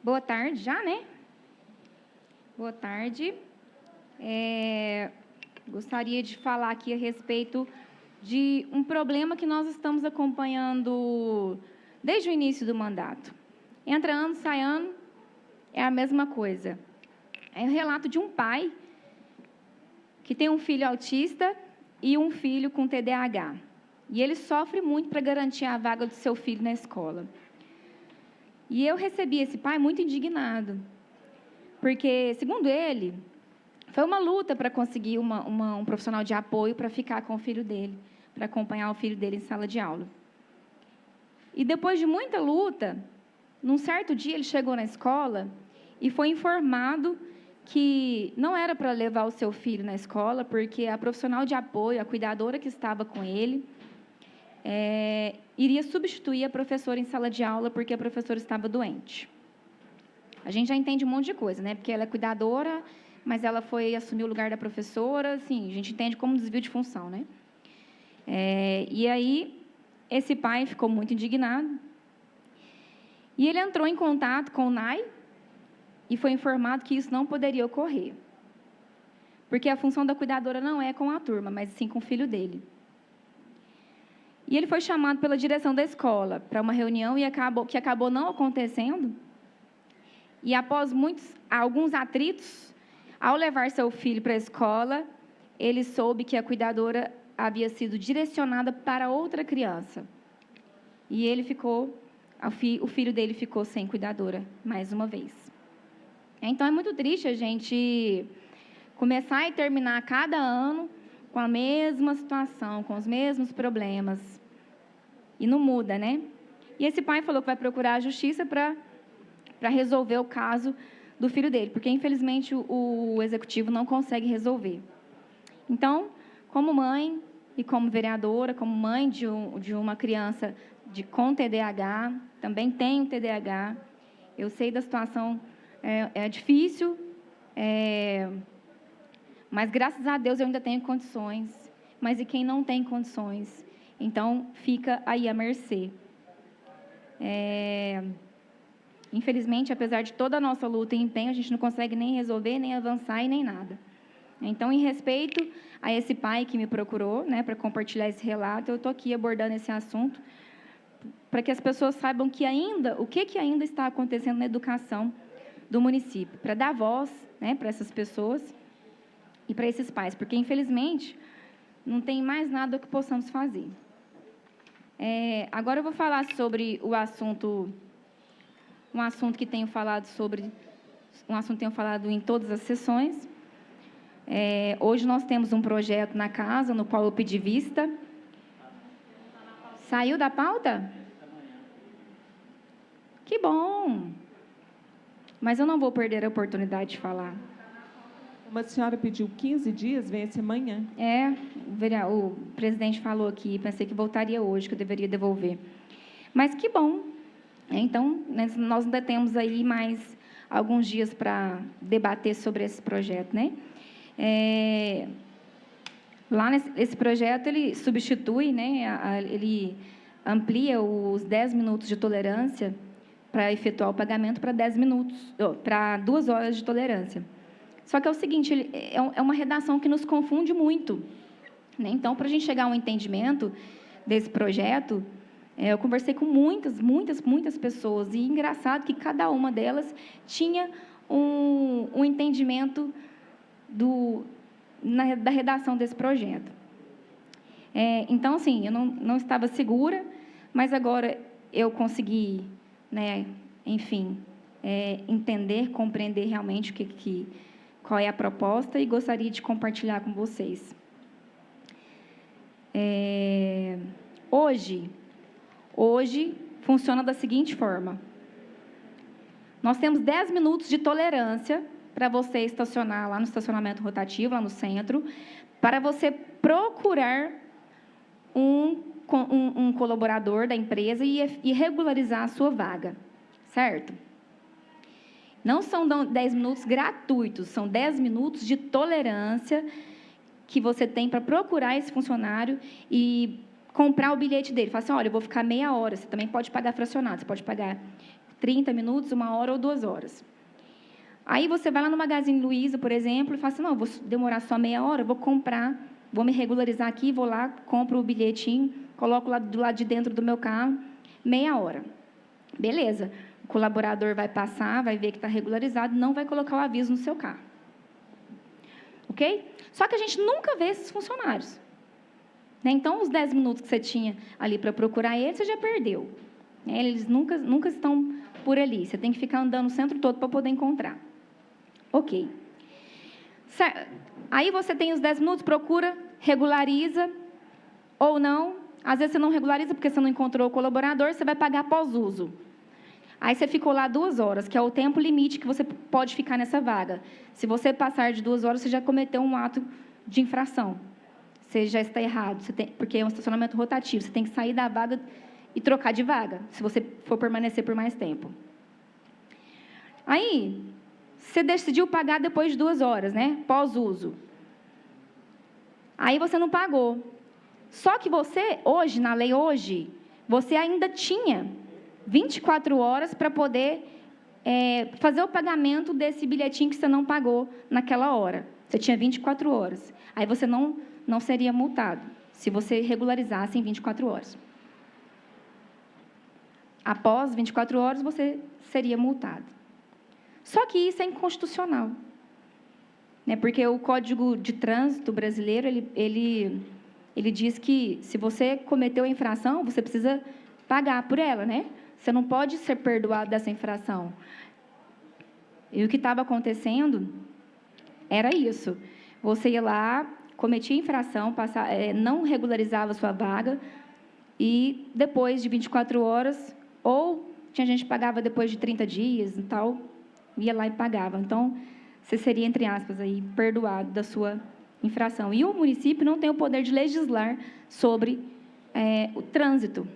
Boa tarde já, né? Boa tarde. Gostaria de falar aqui a respeito de um problema que nós estamos acompanhando desde o início do mandato. Entra ano, sai ano, é a mesma coisa. É o relato de um pai que tem um filho autista e um filho com TDAH. E ele sofre muito para garantir a vaga do seu filho na escola. E eu recebi esse pai muito indignado, porque, segundo ele, foi uma luta para conseguir um profissional de apoio para ficar com o filho dele, para acompanhar o filho dele em sala de aula. E depois de muita luta, num certo dia ele chegou na escola e foi informado que não era para levar o seu filho na escola, porque a profissional de apoio, a cuidadora que estava com ele, iria substituir a professora em sala de aula porque a professora estava doente. A gente já entende um monte de coisa, né? Porque ela é cuidadora, mas ela foi assumir o lugar da professora, assim, a gente entende como desvio de função, né? E aí, esse pai ficou muito indignado e ele entrou em contato com o NAI e foi informado que isso não poderia ocorrer, porque a função da cuidadora não é com a turma, mas sim com o filho dele. E ele foi chamado pela direção da escola para uma reunião que acabou não acontecendo. E após alguns atritos, ao levar seu filho para a escola, ele soube que a cuidadora havia sido direcionada para outra criança. E o filho dele ficou sem cuidadora, mais uma vez. Então, é muito triste a gente começar e terminar cada ano com a mesma situação, com os mesmos problemas. E não muda, né? E esse pai falou que vai procurar a justiça para resolver o caso do filho dele, porque, infelizmente, o executivo não consegue resolver. Então, como mãe e como vereadora, como mãe de uma criança com TDAH, também tenho TDAH, eu sei da situação, é difícil, mas, graças a Deus, eu ainda tenho condições. Mas e quem não tem condições? Então, fica aí à mercê. Infelizmente, apesar de toda a nossa luta e empenho, a gente não consegue nem resolver, nem avançar e nem nada. Então, em respeito a esse pai que me procurou, né, para compartilhar esse relato, eu estou aqui abordando esse assunto para que as pessoas saibam o que ainda está acontecendo na educação do município, para dar voz, né, para essas pessoas e para esses pais, porque, infelizmente, não tem mais nada que possamos fazer. Agora eu vou falar sobre um assunto que tenho falado em todas as sessões. Hoje nós temos um projeto na casa, no qual eu pedi vista. Saiu da pauta? Que bom! Mas eu não vou perder a oportunidade de falar. Uma senhora pediu 15 dias, vence amanhã. O presidente falou aqui, pensei que voltaria hoje, que eu deveria devolver. Mas que bom. Então, nós ainda temos aí mais alguns dias para debater sobre esse projeto, né? Lá nesse projeto, ele substitui, né? Ele amplia os 10 minutos de tolerância para efetuar o pagamento para 10 minutos, para 2 horas de tolerância. Só que é o seguinte, é uma redação que nos confunde muito, né? Então, para a gente chegar a um entendimento desse projeto, eu conversei com muitas pessoas, e engraçado que cada uma delas tinha um entendimento da redação desse projeto. Então, assim, eu não estava segura, mas agora eu consegui, né, enfim, entender, compreender realmente qual é a proposta e gostaria de compartilhar com vocês. Hoje funciona da seguinte forma. Nós temos 10 minutos de tolerância para você estacionar lá no estacionamento rotativo, lá no centro, para você procurar um colaborador da empresa e regularizar a sua vaga, certo? Não são 10 minutos gratuitos, são 10 minutos de tolerância que você tem para procurar esse funcionário e comprar o bilhete dele. Fala assim, olha, eu vou ficar meia hora, você também pode pagar fracionado, você pode pagar 30 minutos, 1 hora ou 2 horas. Aí você vai lá no Magazine Luiza, por exemplo, e fala assim, não, vou demorar só meia hora, vou comprar, vou me regularizar aqui, vou lá, compro o bilhetinho, coloco lá do lado de dentro do meu carro, meia hora. Beleza. O colaborador vai passar, vai ver que está regularizado, não vai colocar o aviso no seu carro. Ok? Só que a gente nunca vê esses funcionários. Né? Então, os 10 minutos que você tinha ali para procurar ele, você já perdeu. Né? Eles nunca estão por ali. Você tem que ficar andando o centro todo para poder encontrar. Ok. Aí você tem os 10 minutos, procura, regulariza ou não. Às vezes você não regulariza porque você não encontrou o colaborador, você vai pagar pós-uso. Aí você ficou lá 2 horas, que é o tempo limite que você pode ficar nessa vaga. Se você passar de 2 horas, você já cometeu um ato de infração. Você já está errado, porque é um estacionamento rotativo. Você tem que sair da vaga e trocar de vaga, se você for permanecer por mais tempo. Aí, você decidiu pagar depois de 2 horas, né? Pós-uso. Aí você não pagou. Só que você, hoje, na lei hoje, você ainda tinha 24 horas para poder fazer o pagamento desse bilhetinho que você não pagou naquela hora. Você tinha 24 horas. Aí você não seria multado, se você regularizasse em 24 horas. Após 24 horas, você seria multado. Só que isso é inconstitucional. Né? Porque o Código de Trânsito brasileiro, ele diz que, se você cometeu a infração, você precisa pagar por ela, né? Você não pode ser perdoado dessa infração. E o que estava acontecendo era isso. Você ia lá, cometia infração, não regularizava a sua vaga, e depois de 24 horas, ou tinha gente que pagava depois de 30 dias e tal, ia lá e pagava. Então, você seria, entre aspas, aí, perdoado da sua infração. E o município não tem o poder de legislar sobre o trânsito.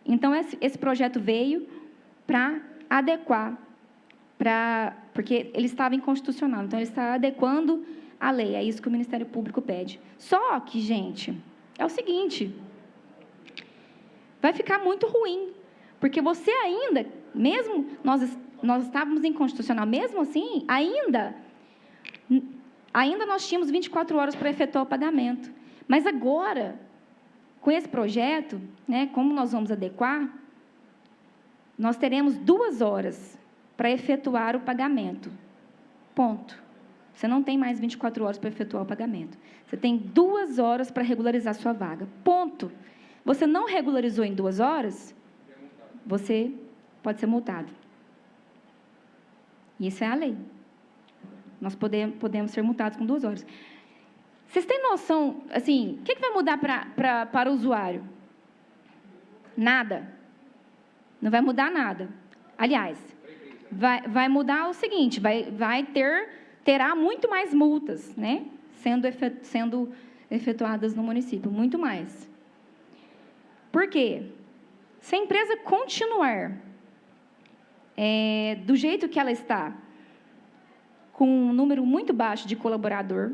Então, esse projeto veio para adequar, porque ele estava inconstitucional. Então, ele está adequando a lei. É isso que o Ministério Público pede. Só que, gente, é o seguinte, vai ficar muito ruim, porque você ainda, mesmo nós estávamos inconstitucional, mesmo assim, ainda nós tínhamos 24 horas para efetuar o pagamento. Mas agora, com esse projeto, né, como nós vamos adequar, nós teremos 2 horas para efetuar o pagamento. Ponto. Você não tem mais 24 horas para efetuar o pagamento. Você tem 2 horas para regularizar sua vaga. Ponto. Você não regularizou em 2 horas, você pode ser multado. Isso é a lei. Nós podemos ser multados com 2 horas. Vocês têm noção, assim, o que vai mudar para o usuário? Nada. Não vai mudar nada. Aliás, vai mudar o seguinte, terá muito mais multas, né, sendo efetuadas no município, muito mais. Por quê? Se a empresa continuar do jeito que ela está, com um número muito baixo de colaborador,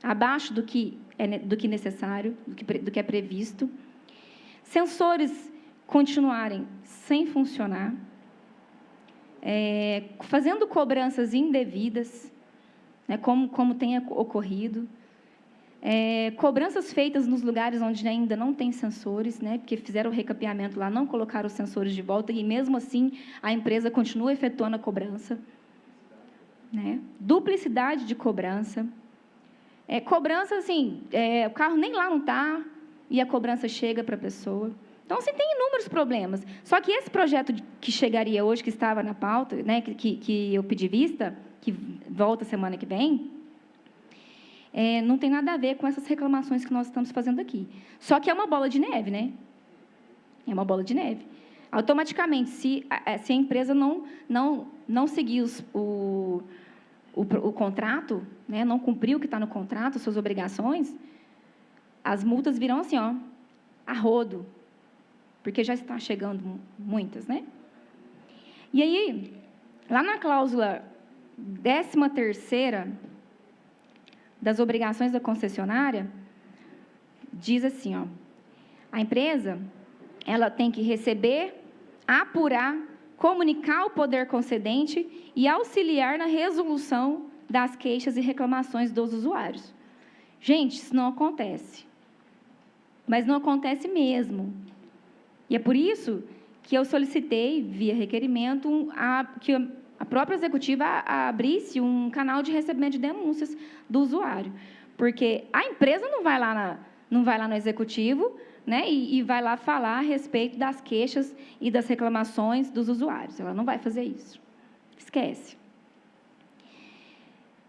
abaixo do que necessário, do que é previsto, sensores continuarem sem funcionar, fazendo cobranças indevidas, né, como tem ocorrido, cobranças feitas nos lugares onde ainda não tem sensores, né, porque fizeram o recapeamento lá, não colocaram os sensores de volta, e mesmo assim a empresa continua efetuando a cobrança. Né? Duplicidade de cobrança. Cobrança, assim, o carro nem lá não está, e a cobrança chega para a pessoa. Então, assim, tem inúmeros problemas. Só que esse projeto que chegaria hoje, que estava na pauta, né, que eu pedi vista, que volta semana que vem, não tem nada a ver com essas reclamações que nós estamos fazendo aqui. Só que é uma bola de neve, né? É uma bola de neve. Automaticamente, se a empresa não seguir o contrato, né, não cumprir o que está no contrato, suas obrigações, as multas virão assim, ó, a rodo, porque já está chegando muitas, né? E aí, lá na cláusula 13ª das obrigações da concessionária, diz assim, ó, a empresa, ela tem que receber apurar, comunicar ao poder concedente e auxiliar na resolução das queixas e reclamações dos usuários. Gente, isso não acontece. Mas não acontece mesmo. E é por isso que eu solicitei, via requerimento, que a própria executiva abrisse um canal de recebimento de denúncias do usuário. Porque a empresa não vai lá no executivo, né, e vai lá falar a respeito das queixas e das reclamações dos usuários. Ela não vai fazer isso. Esquece.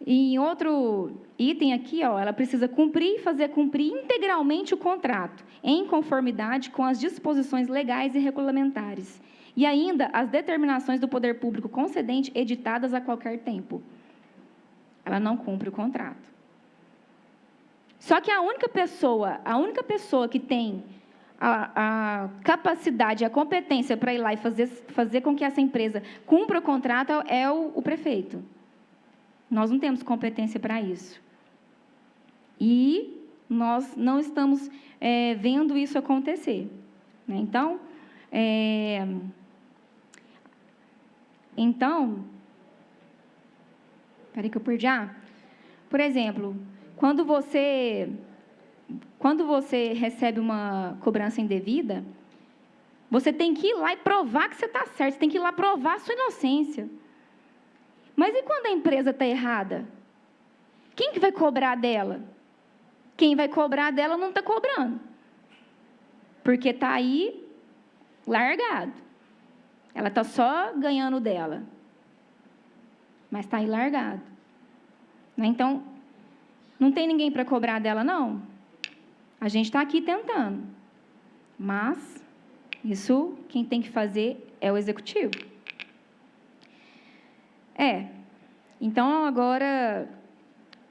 E em outro item aqui, ó, ela precisa cumprir e fazer cumprir integralmente o contrato, em conformidade com as disposições legais e regulamentares, e ainda as determinações do poder público concedente editadas a qualquer tempo. Ela não cumpre o contrato. Só que a única pessoa que tem a capacidade, a competência para ir lá e fazer com que essa empresa cumpra o contrato é o prefeito. Nós não temos competência para isso. E nós não estamos vendo isso acontecer. Né? Peraí que eu perdi. Por exemplo, quando você recebe uma cobrança indevida, você tem que ir lá e provar que você está certo, você tem que ir lá provar a sua inocência. Mas e quando a empresa está errada? Quem que vai cobrar dela? Quem vai cobrar dela não está cobrando. Porque está aí largado. Ela está só ganhando dela. Mas está aí largado. Né? Então, não tem ninguém para cobrar dela, não. A gente está aqui tentando. Mas, isso quem tem que fazer é o executivo. Então, agora,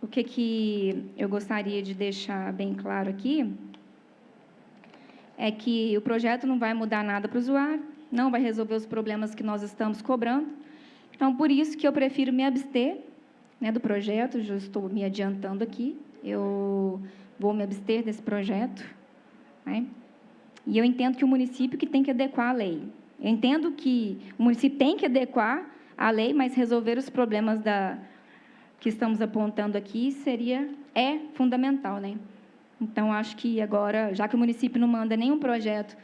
o que eu gostaria de deixar bem claro aqui é que o projeto não vai mudar nada para o usuário, não vai resolver os problemas que nós estamos cobrando. Então, por isso que eu prefiro me abster, né, do projeto, já estou me adiantando aqui, eu vou me abster desse projeto, né? E eu entendo que o município que tem que adequar a lei. Eu entendo que o município tem que adequar a lei, mas resolver os problemas que estamos apontando aqui é fundamental, né? Então, acho que agora, já que o município não manda nenhum projeto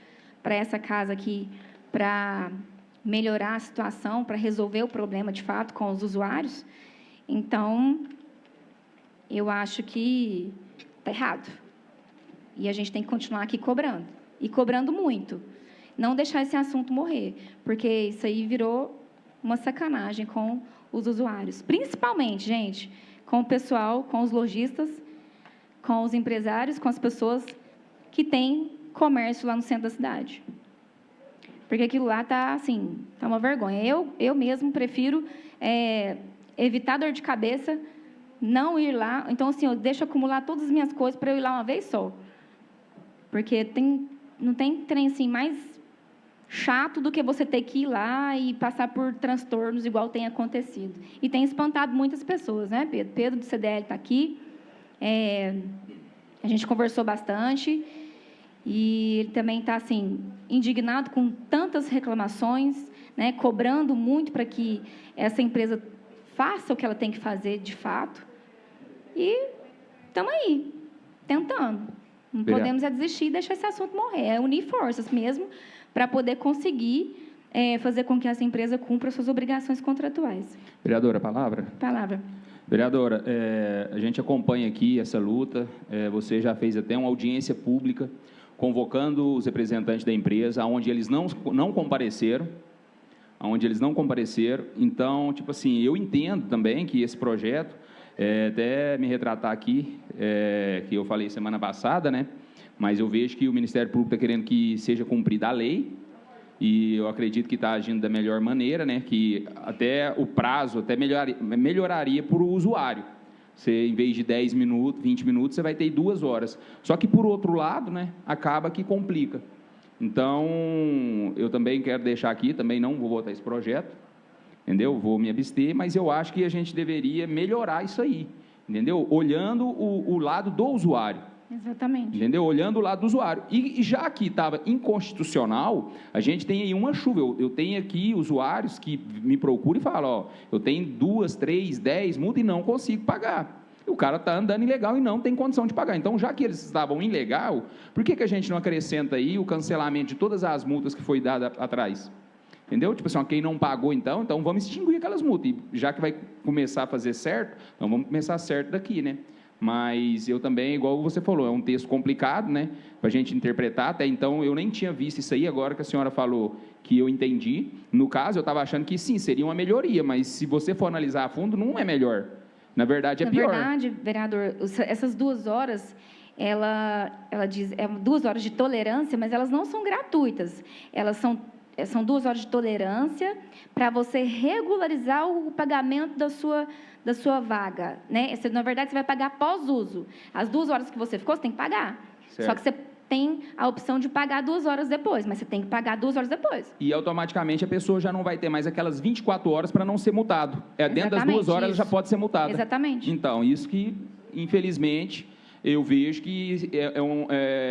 para essa casa aqui para melhorar a situação, para resolver o problema, de fato, com os usuários, então, eu acho que está errado. E a gente tem que continuar aqui cobrando. E cobrando muito. Não deixar esse assunto morrer, porque isso aí virou uma sacanagem com os usuários. Principalmente, gente, com o pessoal, com os lojistas, com os empresários, com as pessoas que têm comércio lá no centro da cidade. Porque aquilo lá está, assim, tá uma vergonha. Eu mesmo prefiro evitar dor de cabeça, não ir lá. Então, assim, eu deixo acumular todas as minhas coisas para eu ir lá uma vez só. Porque não tem trem assim mais chato do que você ter que ir lá e passar por transtornos igual tem acontecido. E tem espantado muitas pessoas, né, Pedro? Pedro do CDL está aqui. A gente conversou bastante. E ele também está, assim, indignado com tantas reclamações, né, cobrando muito para que essa empresa faça o que ela tem que fazer de fato. E estamos aí, tentando. Não podemos desistir e deixar esse assunto morrer. É unir forças mesmo para poder conseguir fazer com que essa empresa cumpra suas obrigações contratuais. Vereadora, palavra? Palavra. Vereadora, a gente acompanha aqui essa luta. Você já fez até uma audiência pública convocando os representantes da empresa, onde eles não compareceram. Então, tipo assim, eu entendo também que esse projeto, até me retratar aqui, que eu falei semana passada, né? Mas eu vejo que o Ministério Público está querendo que seja cumprida a lei, e eu acredito que está agindo da melhor maneira, né? Que até o prazo melhoraria para o usuário. Você, em vez de 10 minutos, 20 minutos, você vai ter 2 horas. Só que, por outro lado, né, acaba que complica. Então, eu também quero deixar aqui, também não vou votar esse projeto, entendeu? Vou me abster, mas eu acho que a gente deveria melhorar isso aí, entendeu? Olhando o lado do usuário. Exatamente. Entendeu? Olhando o lado do usuário. E já que estava inconstitucional, a gente tem aí uma chuva. Eu tenho aqui usuários que me procuram e falam, ó, eu tenho 2, 3, 10 multas e não consigo pagar. O cara está andando ilegal e não tem condição de pagar. Então, já que eles estavam ilegal, por que a gente não acrescenta aí o cancelamento de todas as multas que foi dada atrás? Entendeu? Tipo assim, ó, quem não pagou, então vamos extinguir aquelas multas. E já que vai começar a fazer certo, então vamos começar certo daqui, né? Mas eu também, igual você falou, é um texto complicado, né, para a gente interpretar. Até então, eu nem tinha visto isso aí, agora que a senhora falou que eu entendi. No caso, eu estava achando que sim, seria uma melhoria, mas se você for analisar a fundo, não é melhor. Na verdade, é pior. Na verdade, vereador, essas 2 horas, ela diz, 2 horas de tolerância, mas elas não são gratuitas. Elas são 2 horas de tolerância para você regularizar o pagamento da sua vaga, né? Na verdade, você vai pagar pós-uso. As 2 horas que você ficou, você tem que pagar. Certo. Só que você tem a opção de pagar 2 horas depois, mas você tem que pagar 2 horas depois. E automaticamente a pessoa já não vai ter mais aquelas 24 horas para não ser multado. Dentro das 2 horas ela já pode ser multada. Exatamente. Então, isso que, infelizmente, eu vejo que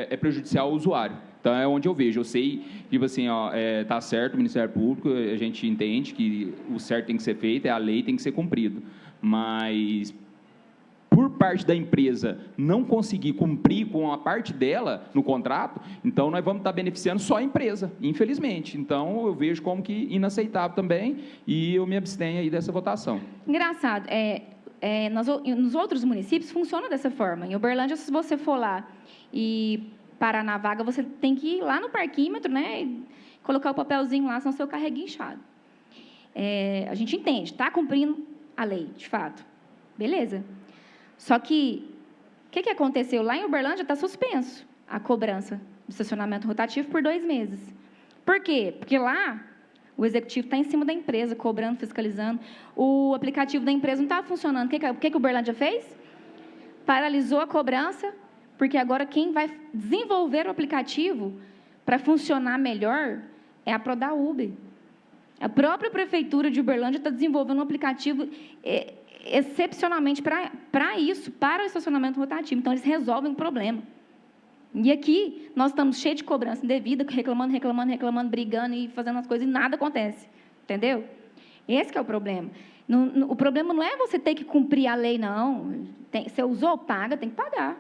é prejudicial ao usuário. Então, é onde eu vejo. Eu sei, tipo assim, tá certo o Ministério Público, a gente entende que o certo tem que ser feito, a lei tem que ser cumprido. Mas, por parte da empresa não conseguir cumprir com a parte dela no contrato, então nós vamos estar beneficiando só a empresa, infelizmente. Então, eu vejo como que inaceitável também e eu me abstenho aí dessa votação. Engraçado, nos outros municípios funciona dessa forma. Em Uberlândia, se você for lá e parar na vaga, você tem que ir lá no parquímetro, né, e colocar o papelzinho lá, senão seu carrega inchado. A gente entende, está cumprindo a lei, de fato. Beleza. Só que, o que aconteceu? Lá em Uberlândia está suspenso a cobrança do estacionamento rotativo por 2 meses. Por quê? Porque lá o executivo está em cima da empresa, cobrando, fiscalizando. O aplicativo da empresa não estava funcionando. O que o Uberlândia fez? Paralisou a cobrança, porque agora quem vai desenvolver o aplicativo para funcionar melhor é a Prodaúber. A própria Prefeitura de Uberlândia está desenvolvendo um aplicativo excepcionalmente para isso, para o estacionamento rotativo. Então, eles resolvem o problema. E aqui, nós estamos cheios de cobrança indevida, reclamando, brigando e fazendo as coisas e nada acontece. Entendeu? Esse que é o problema. O problema não é você ter que cumprir a lei, não. Você usou, paga, tem que pagar.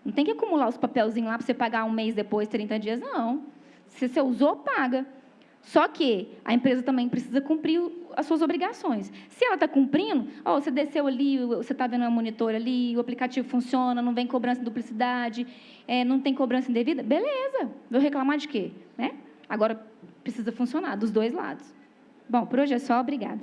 Não tem que acumular os papelzinhos lá para você pagar 1 mês depois, 30 dias, não. Se você usou, paga. Só que a empresa também precisa cumprir as suas obrigações. Se ela está cumprindo, você desceu ali, você está vendo a monitor ali, o aplicativo funciona, não vem cobrança de duplicidade, não tem cobrança indevida, beleza. Vou reclamar de quê? Né? Agora, precisa funcionar dos 2 lados. Bom, por hoje é só, obrigada.